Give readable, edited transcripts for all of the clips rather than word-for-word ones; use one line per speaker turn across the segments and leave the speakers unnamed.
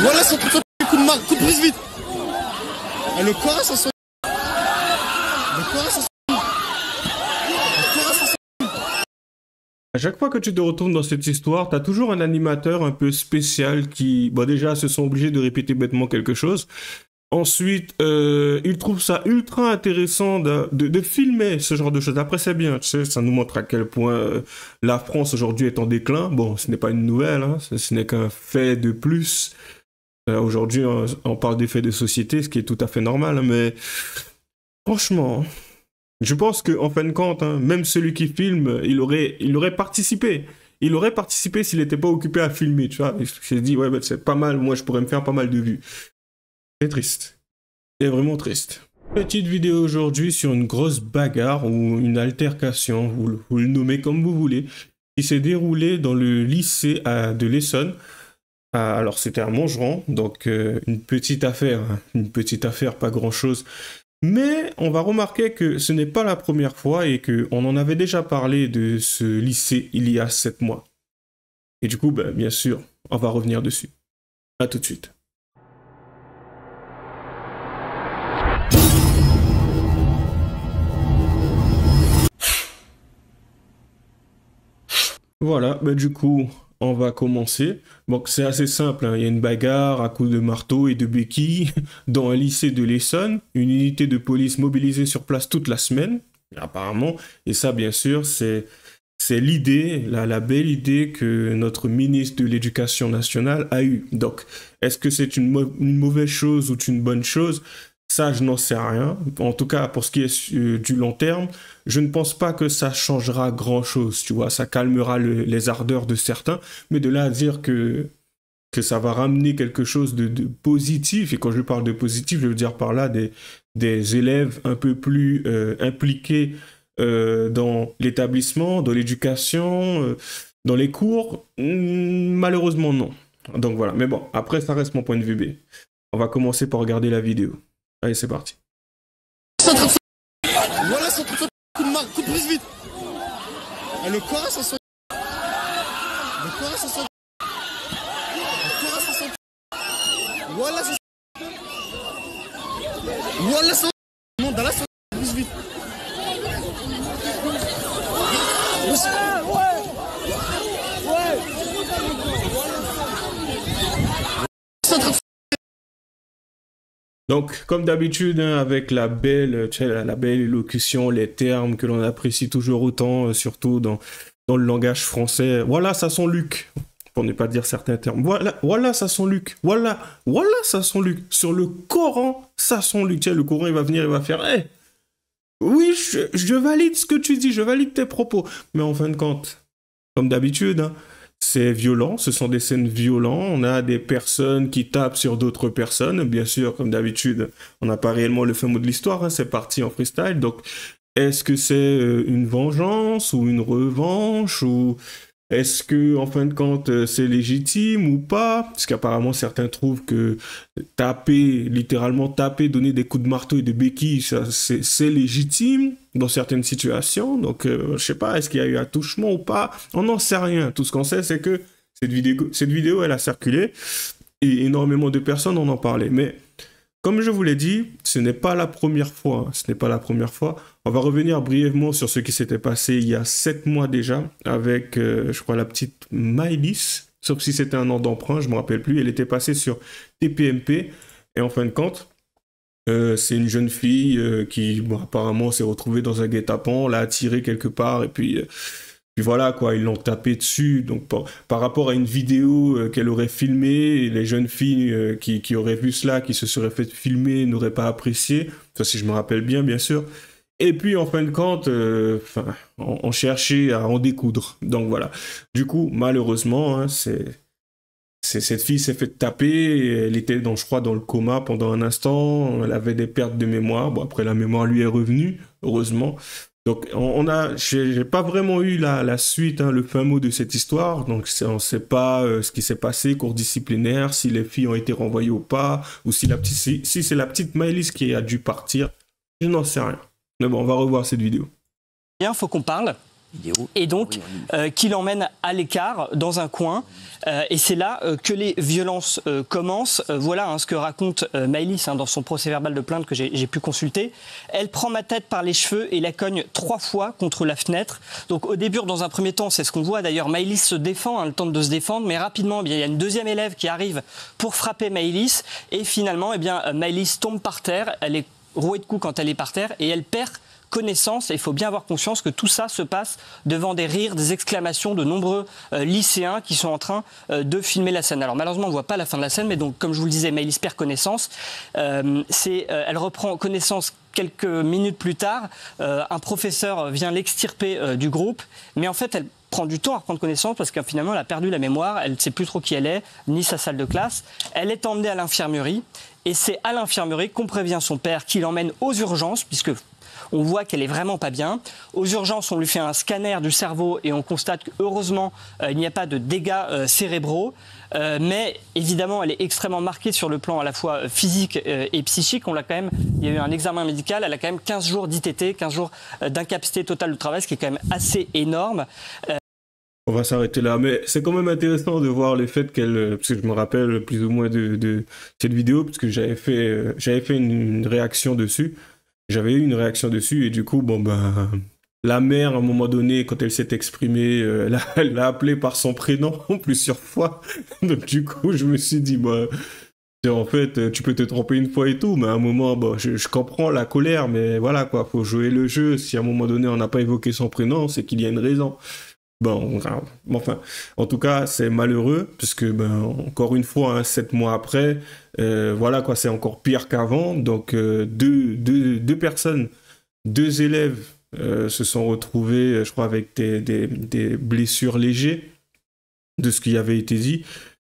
Voilà son coup de marque, coup de prise vite. Et le corps, ça sonne. Le corps, ça sonne.
À chaque fois que tu te retournes dans cette histoire, t'as toujours un animateur un peu spécial qui, bon déjà, se sont obligés de répéter bêtement quelque chose. Ensuite, ils trouvent ça ultra intéressant de filmer ce genre de choses. Après, c'est bien, tu sais, ça nous montre à quel point la France aujourd'hui est en déclin. Bon, ce n'est pas une nouvelle, hein, ce n'est qu'un fait de plus. Aujourd'hui, on parle des faits de société, ce qui est tout à fait normal, hein, mais franchement... Je pense qu'en fin de compte, hein, même celui qui filme, il aurait participé. Il aurait participé s'il n'était pas occupé à filmer, tu vois. Il s'est dit, ouais, bah, c'est pas mal, moi je pourrais me faire pas mal de vues. C'est triste. C'est vraiment triste. Petite vidéo aujourd'hui sur une grosse bagarre ou une altercation, vous le nommez comme vous voulez, qui s'est déroulée dans le lycée de l'Essonne. Alors c'était à Montgeron, donc une petite affaire, pas grand-chose. Mais on va remarquer que ce n'est pas la première fois et qu'on en avait déjà parlé de ce lycée il y a 7 mois. Et du coup, ben, bien sûr, on va revenir dessus. À tout de suite. Voilà, ben du coup, on va commencer. Bon, c'est assez simple, hein. Il y a une bagarre à coups de marteau et de béquilles dans un lycée de l'Essonne, une unité de police mobilisée sur place toute la semaine, apparemment. Et ça, bien sûr, c'est l'idée, la belle idée que notre ministre de l'Éducation nationale a eue. Donc, est-ce que c'est une mauvaise chose ou une bonne chose? Ça, je n'en sais rien. En tout cas, pour ce qui est du long terme, je ne pense pas que ça changera grand-chose, tu vois. Ça calmera les ardeurs de certains, mais de là à dire que ça va ramener quelque chose de positif, et quand je parle de positif, je veux dire par là des élèves un peu plus impliqués dans l'établissement, dans l'éducation, dans les cours, malheureusement non. Donc voilà, mais bon, après ça reste mon point de vue B. On va commencer par regarder la vidéo. Allez, c'est parti.
Voilà son coup de marque, coup de prise vite. Et le corps, ça sonne. Le corps, ça sonne. Le corps, ça sonne. Voilà, ça sonne. Voilà, ça sonne. Non, dans la sonne, prise vite.
Donc, comme d'habitude, hein, avec la belle élocution, les termes que l'on apprécie toujours autant, surtout dans le langage français. Voilà, ça sent Luc, pour ne pas dire certains termes. Voilà, ça sent Luc. Voilà, ça sent Luc. Sur le Coran, ça sent Luc. Tiens, le Coran, il va venir, il va faire, hey, oui, je valide ce que tu dis, je valide tes propos. Mais en fin de compte, comme d'habitude, hein, c'est violent, ce sont des scènes violentes, on a des personnes qui tapent sur d'autres personnes, bien sûr, comme d'habitude, on n'a pas réellement le fin mot de l'histoire, hein, c'est parti en freestyle, donc est-ce que c'est une vengeance ou une revanche, ou est-ce que, en fin de compte, c'est légitime ou pas? Parce qu'apparemment, certains trouvent que littéralement taper, donner des coups de marteau et de béquilles, c'est légitime dans certaines situations. Donc, je sais pas, est-ce qu'il y a eu attouchement ou pas? On n'en sait rien. Tout ce qu'on sait, c'est que cette vidéo, elle a circulé et énormément de personnes en ont parlé. Mais comme je vous l'ai dit, ce n'est pas la première fois. Hein. Ce n'est pas la première fois. On va revenir brièvement sur ce qui s'était passé il y a 7 mois déjà avec, je crois, la petite Maëlys. Sauf si c'était un nom d'emprunt, je ne me rappelle plus. Elle était passée sur TPMP. Et en fin de compte, c'est une jeune fille qui, bon, apparemment, s'est retrouvée dans un guet-apens, l'a attirée quelque part. Et puis voilà, quoi, ils l'ont tapé dessus. Donc, par rapport à une vidéo qu'elle aurait filmée, les jeunes filles qui auraient vu cela, qui se seraient fait filmer, n'auraient pas apprécié. Ça, si je me rappelle bien sûr. Et puis, en fin de compte, on cherchait à en découdre. Donc, voilà. Du coup, malheureusement, hein, cette fille s'est fait taper. Elle était, je crois, dans le coma pendant un instant. Elle avait des pertes de mémoire. Bon, après, la mémoire lui est revenue, heureusement. Donc, j'ai pas vraiment eu la suite, hein, le fin mot de cette histoire. Donc, on ne sait pas ce qui s'est passé, cours disciplinaire, si les filles ont été renvoyées ou pas, ou si c'est la petite Maëlys qui a dû partir. Je n'en sais rien. Mais bon, on va revoir cette vidéo.
Bien, faut qu'on parle. et donc qui l'emmène à l'écart dans un coin. Et c'est là que les violences commencent. Voilà ce que raconte Maëlys dans son procès-verbal de plainte que j'ai pu consulter. Elle prend ma tête par les cheveux et la cogne 3 fois contre la fenêtre. Donc au début, dans un premier temps, c'est ce qu'on voit. D'ailleurs, Maëlys se défend, elle tente de se défendre, mais rapidement, il y a une deuxième élève qui arrive pour frapper Maëlys. Et finalement, Maëlys tombe par terre. Elle est rouée de coups quand elle est par terre et elle perd connaissance. Et il faut bien avoir conscience que tout ça se passe devant des rires, des exclamations de nombreux lycéens qui sont en train de filmer la scène. Alors malheureusement, on ne voit pas la fin de la scène, mais donc, comme je vous le disais, Maëlys perd connaissance. Elle reprend connaissance quelques minutes plus tard. Un professeur vient l'extirper du groupe, mais en fait, elle prend du temps à reprendre connaissance parce que finalement, elle a perdu la mémoire, elle ne sait plus trop qui elle est, ni sa salle de classe. Elle est emmenée à l'infirmerie, et c'est à l'infirmerie qu'on prévient son père, qui l'emmène aux urgences, puisque on voit qu'elle est vraiment pas bien. Aux urgences, on lui fait un scanner du cerveau et on constate que, heureusement, il n'y a pas de dégâts cérébraux. Mais évidemment, elle est extrêmement marquée sur le plan à la fois physique et psychique. Il y a eu un examen médical, elle a quand même 15 jours d'ITT, 15 jours d'incapacité totale de travail, ce qui est quand même assez énorme.
On va s'arrêter là, mais c'est quand même intéressant de voir le fait qu'elle, parce que je me rappelle plus ou moins de cette vidéo, parce que j'avais fait une réaction dessus. J'avais eu une réaction dessus et du coup, la mère, à un moment donné, quand elle s'est exprimée, elle l'a appelé par son prénom plusieurs fois. Donc du coup, je me suis dit, en fait, tu peux te tromper une fois et tout, mais à un moment, je comprends la colère, mais voilà quoi, faut jouer le jeu. Si à un moment donné, on n'a pas évoqué son prénom, c'est qu'il y a une raison. En tout cas, c'est malheureux, puisque, encore une fois, 7 mois après, voilà quoi, c'est encore pire qu'avant. Donc, deux personnes, 2 élèves se sont retrouvés, je crois, avec des blessures légères de ce qui avait été dit.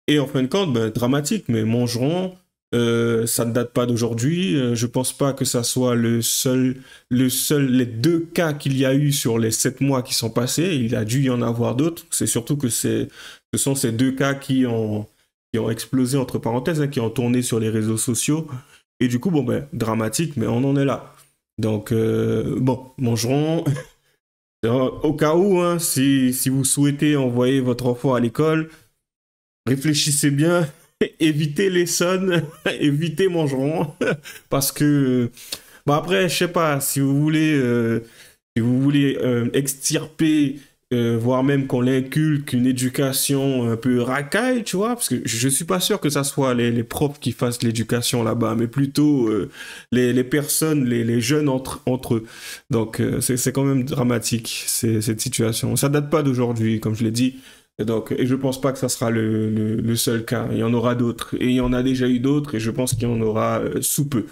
Et en fin de compte, dramatique, mais Montgeron, ça ne date pas d'aujourd'hui. Je pense pas que ça soit les 2 cas qu'il y a eu sur les 7 mois qui sont passés. Il a dû y en avoir d'autres. C'est surtout que ce sont ces 2 cas qui ont explosé, entre parenthèses, qui ont tourné sur les réseaux sociaux. Et du coup, dramatique, mais on en est là. Donc, Montgeron, au cas où, si vous souhaitez envoyer votre enfant à l'école, réfléchissez bien. Évitez l'Essonne, évitez Montgeron, parce que après, je sais pas, si vous voulez extirper, voire même qu'on l'inculque une éducation un peu racaille, tu vois, parce que je suis pas sûr que ça soit les profs qui fassent l'éducation là-bas, mais plutôt les personnes, les jeunes entre eux. Donc c'est quand même dramatique cette situation. Ça date pas d'aujourd'hui, comme je l'ai dit. Et je pense pas que ça sera le seul cas. Il y en aura d'autres. Et il y en a déjà eu d'autres, et je pense qu'il y en aura sous peu.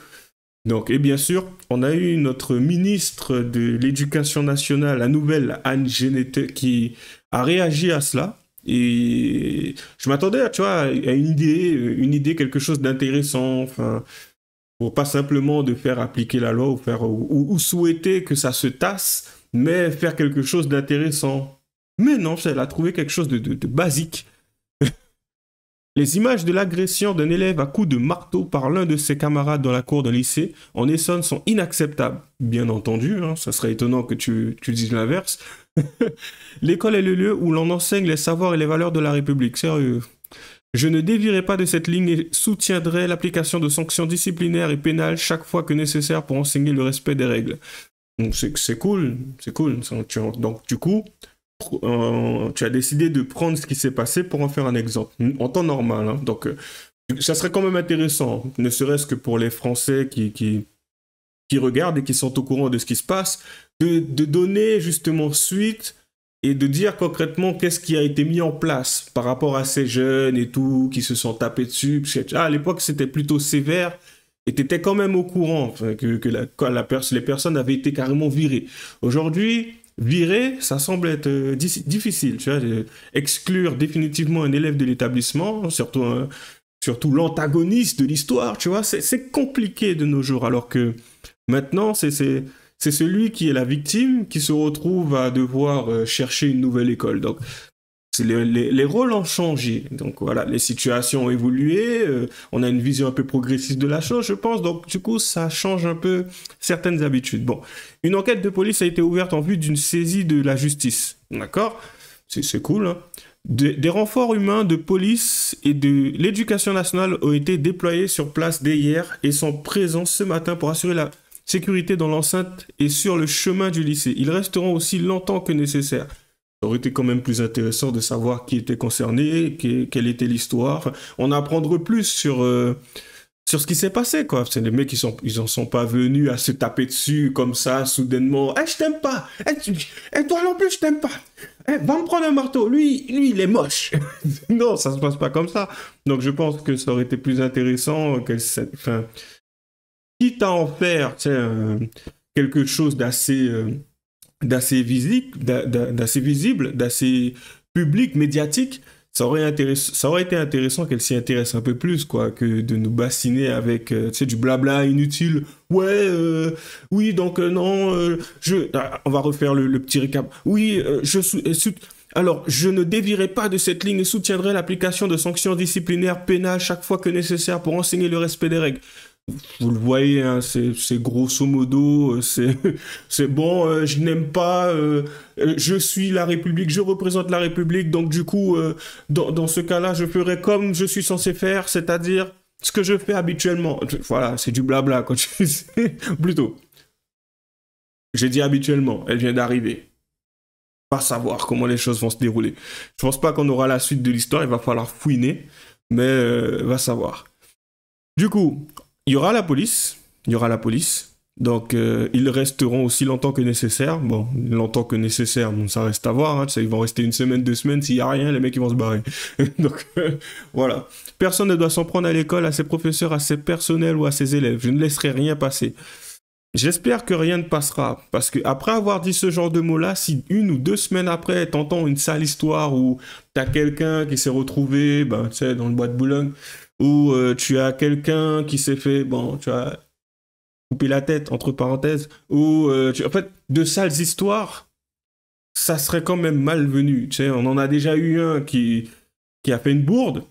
Donc, et bien sûr, on a eu notre ministre de l'Éducation nationale, la nouvelle Anne Genetet, qui a réagi à cela. Et je m'attendais, tu vois, à une idée, quelque chose d'intéressant. Enfin, pour pas simplement de faire appliquer la loi ou souhaiter que ça se tasse, mais faire quelque chose d'intéressant. Mais non, elle a trouvé quelque chose de basique. Les images de l'agression d'un élève à coups de marteau par l'un de ses camarades dans la cour d'un lycée en Essonne sont inacceptables. Bien entendu, ça serait étonnant que tu dises l'inverse. L'école est le lieu où l'on enseigne les savoirs et les valeurs de la République. Sérieux. Je ne dévierai pas de cette ligne et soutiendrai l'application de sanctions disciplinaires et pénales chaque fois que nécessaire pour enseigner le respect des règles. Donc c'est cool. Donc du coup, tu as décidé de prendre ce qui s'est passé pour en faire un exemple, en temps normal. Donc, ça serait quand même intéressant, ne serait-ce que pour les Français qui regardent et qui sont au courant de ce qui se passe, de donner justement suite et de dire concrètement qu'est-ce qui a été mis en place par rapport à ces jeunes et tout, qui se sont tapés dessus. À l'époque, c'était plutôt sévère. Et tu étais quand même au courant que les personnes avaient été carrément virées. Aujourd'hui, virer, ça semble être difficile, tu vois, exclure définitivement un élève de l'établissement, surtout l'antagoniste de l'histoire, tu vois, c'est compliqué de nos jours, alors que maintenant, c'est celui qui est la victime qui se retrouve à devoir chercher une nouvelle école. Donc, les rôles ont changé. Donc voilà, les situations ont évolué. On a une vision un peu progressiste de la chose, je pense. Donc du coup, ça change un peu certaines habitudes. Bon, une enquête de police a été ouverte en vue d'une saisie de la justice. D'accord? C'est cool, hein. Des renforts humains de police et de l'éducation nationale ont été déployés sur place dès hier et sont présents ce matin pour assurer la sécurité dans l'enceinte et sur le chemin du lycée. Ils resteront aussi longtemps que nécessaire. Ça aurait été quand même plus intéressant de savoir qui était concerné, quelle était l'histoire. On apprendre plus sur ce qui s'est passé, quoi. C'est les mecs, ils en sont pas venus à se taper dessus comme ça, soudainement. Je t'aime pas. Toi non plus, je t'aime pas. Va me prendre un marteau. Lui, il est moche. Non, ça se passe pas comme ça. Donc, je pense que ça aurait été plus intéressant enfin, quitte à en faire, quelque chose d'assez visible, d'assez public, médiatique. Ça aurait été intéressant qu'elle s'y intéresse un peu plus, quoi, que de nous bassiner avec, du blabla inutile. Ouais, oui, donc non, on va refaire le petit récap. Oui, alors, je ne dévierai pas de cette ligne et soutiendrai l'application de sanctions disciplinaires pénales chaque fois que nécessaire pour enseigner le respect des règles. Vous le voyez, hein, c'est grosso modo, c'est bon, je n'aime pas, je suis la République, je représente la République, donc du coup, dans ce cas-là, je ferai comme je suis censé faire, c'est-à-dire ce que je fais habituellement. Voilà, c'est du blabla, quand tu sais. Plutôt. J'ai dit habituellement, elle vient d'arriver. Pas savoir comment les choses vont se dérouler. Je pense pas qu'on aura la suite de l'histoire, il va falloir fouiner, mais va savoir. Du coup, il y aura la police, donc ils resteront aussi longtemps que nécessaire. Bon, longtemps que nécessaire, bon, ça reste à voir, hein, ils vont rester une semaine, 2 semaines, s'il n'y a rien, les mecs ils vont se barrer. Donc voilà, personne ne doit s'en prendre à l'école, à ses professeurs, à ses personnels ou à ses élèves, je ne laisserai rien passer. J'espère que rien ne passera, parce que après avoir dit ce genre de mots-là, si 1 ou 2 semaines après, t'entends une sale histoire où t'as quelqu'un qui s'est retrouvé, dans le bois de Boulogne, ou tu as quelqu'un qui s'est fait, tu as coupé la tête, entre parenthèses, ou en fait, de sales histoires, ça serait quand même malvenu. On en a déjà eu un qui a fait une bourde,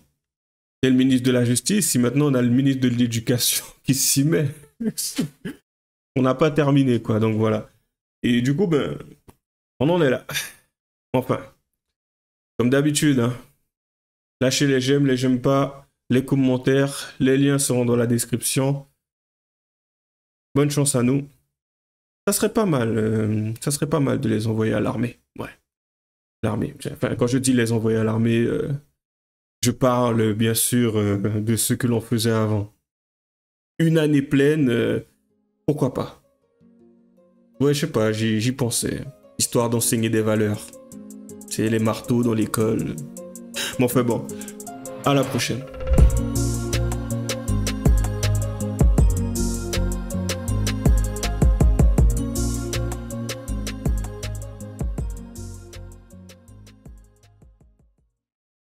c'est le ministre de la Justice, si maintenant on a le ministre de l'Éducation qui s'y met, on n'a pas terminé, quoi, donc voilà. Et du coup, on en est là. Enfin, comme d'habitude, hein, lâchez les j'aime pas, les commentaires, les liens seront dans la description. Bonne chance à nous. Ça serait pas mal de les envoyer à l'armée. Ouais. L'armée. Enfin, quand je dis les envoyer à l'armée, je parle bien sûr de ce que l'on faisait avant. Une année pleine, pourquoi pas? Ouais, je sais pas, j'y pensais. Histoire d'enseigner des valeurs. C'est les marteaux dans l'école. Mais enfin bon, à la prochaine.